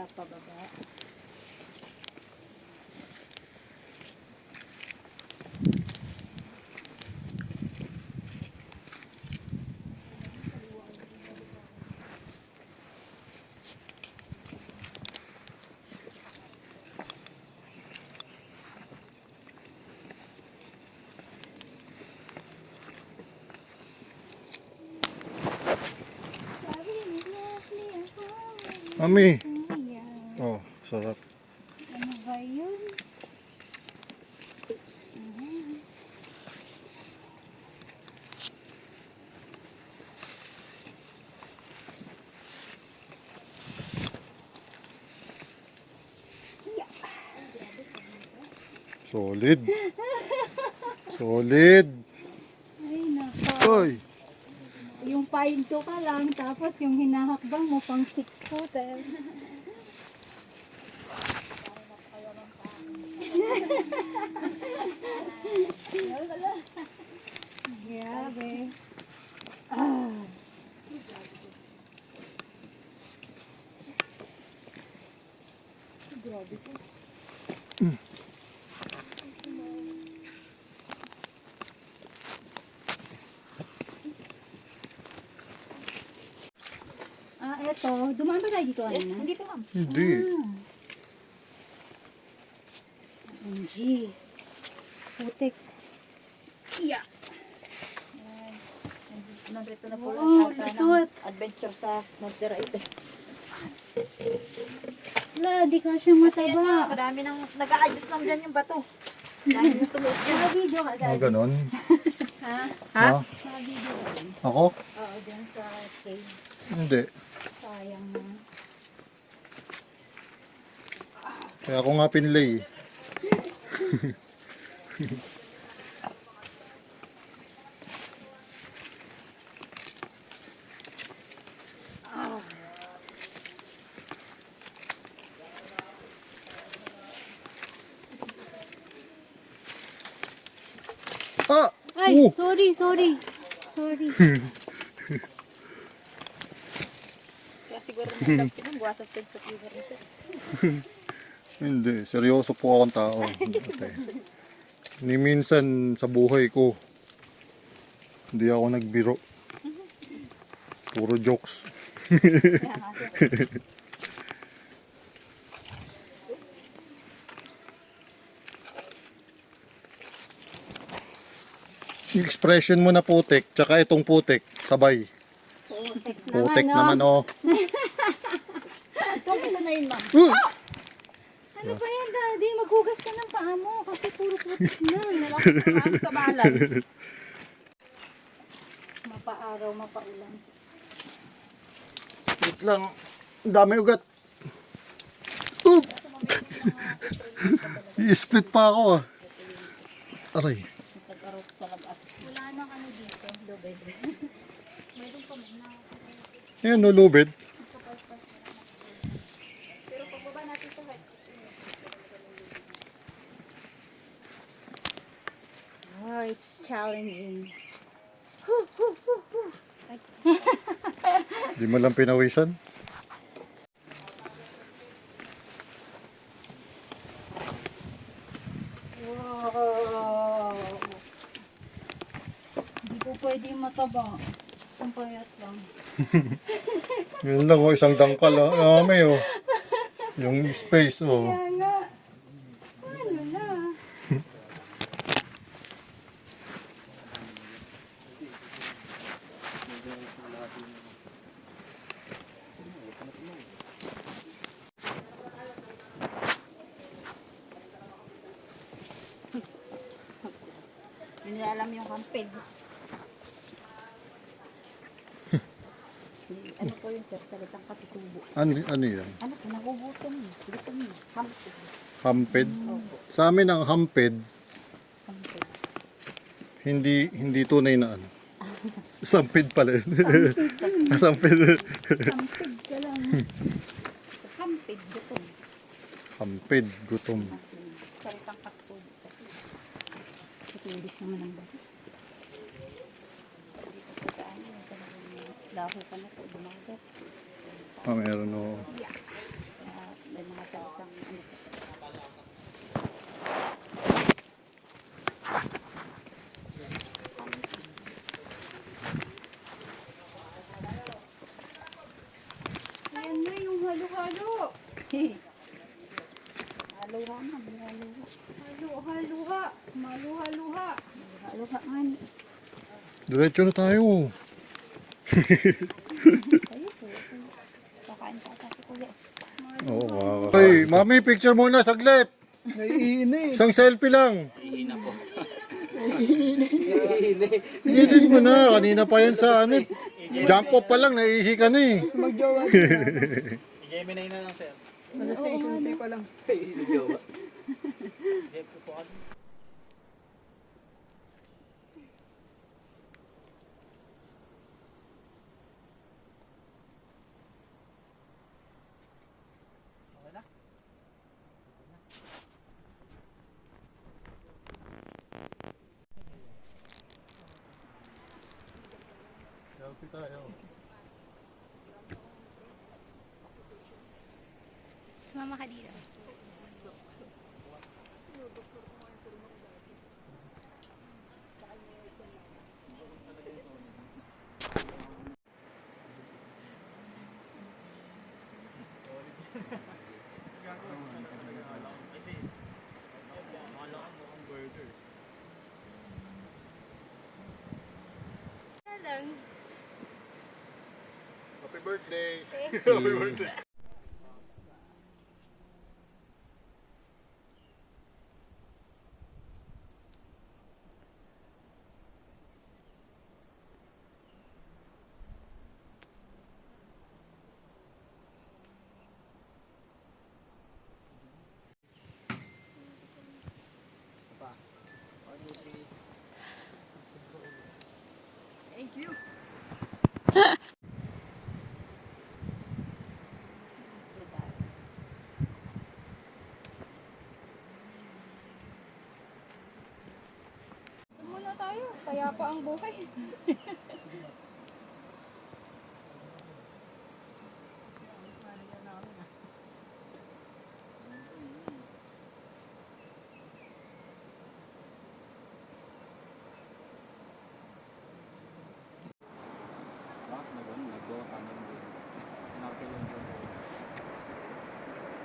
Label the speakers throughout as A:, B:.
A: Sa pababa.
B: Mami. Oh, sarap.
A: Ano ba yun?
B: Solid. Solid.
A: Ay, nako.
B: Oy.
A: Yung pahinto ka lang, tapos yung hinahakbang mo pang 6-footer. Grabe. Ah. Grabe po. Eto. Dumaan ba tayo dito kanina?
C: Hindi po ma'am.
B: Hindi.
A: OMG. Putik. Yeah.
C: Nandito na po
A: Wow,
C: ang
A: lusot.
C: adventure sa Norte.
A: Wala, di ka siyang mataba.
C: Madami nang nag-a-adjust ma'am dyan yung bato. Dahil nasuot dyan.
A: Naka-video ka,
B: Oh,
A: Daddy.
B: ganon.
A: Ha?
C: Ha?
A: Naka-video ka.
B: Ako?
A: Oo, dyan sa cave.
B: Hindi.
A: Sayang na.
B: Kaya ako nga pinlay. Ah!
A: Ay,
B: Oh!
A: sorry. Sorry.
C: Kaya siguro nandang siguro buwas sa sensitive rin sir.
B: Hindi. Seryoso po akong tao. Ate. Ni minsan sa buhay ko, hindi ako nagbiro. Puro jokes.
C: Kaya nga sir.
B: Yung expression mo na putik, tsaka itong putik, sabay.
A: Putik
B: Putik
A: naman,
B: naman, oh.
C: Ito na yun ma'am.
A: Ano ba yan, Daddy? Maghugas ka ng paa mo kasi puro putik na.
C: Nalakas na ma'am sa balance.
A: Mapaaraw, mapaulan.
B: Wait lang. Ang dami ugat. Oop! I-split pa ako, ah. Aray.
C: Nag-arot talaga.
A: Wala nang ano dito, lubid. Mayroon pa na.
B: Ayan, no, lubid.
C: Pero pagbaba natin sa height.
A: Oh, it's challenging.
B: Di mo lang pinawisan.
A: Wow! Hindi po pwede mataba. Ang payat lang.
B: Yun lang, oh, isang dangkal, ah. May, oh. Yung space, oh.
A: Kaya nga. Ano na?
C: Hindi nila alam yung hampid. Ano po yun sir? Salitang katutubo.
B: Ano yan?
C: Ano po? Nagugutom. Gutom yun. Hampid.
B: Hamped.
C: Opo.
B: Sa amin ang hamped,
C: Hampid.
B: hindi tunay na ano. Sampid pala yun. Sampid.
A: Sampid ka lang.
C: Hampid. Gutom.
B: Hampid, gutom.
C: Salitang katutubo sir.
A: Katulis naman ang bato.
C: Dito po sa ano. Dahil pa na po. Dumagat.
B: Ah, meron, oh.
C: Haluha na, haluha.
A: Haluha-luha. Maluha-luha.
C: Haluha nga.
B: Diretso na tayo.
C: Kakain pa si kuya.
B: Oo, wow. Ay, mami, picture muna, saglit.
D: Naiinit.
B: Isang selfie lang.
E: Hihina po.
B: Hihilin mo na. Kanina pa yan sa ano. Jump off pa lang, naihi ka na eh.
D: Magjowa.
E: I-Gemini na lang, sir.
D: Nasa station 3 pa lang.
E: Jowa. Okay po kami. Okay na?
B: Selfie tayo.
A: Sumama ka dito. Lang.
B: Happy birthday.
D: Thank you.
A: Muna tayo. Kaya pa ang buhay.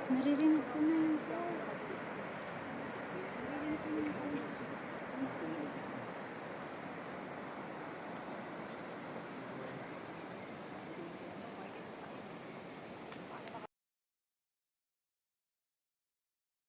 A: Naririnig ko na yun. Naririnig ko na yun.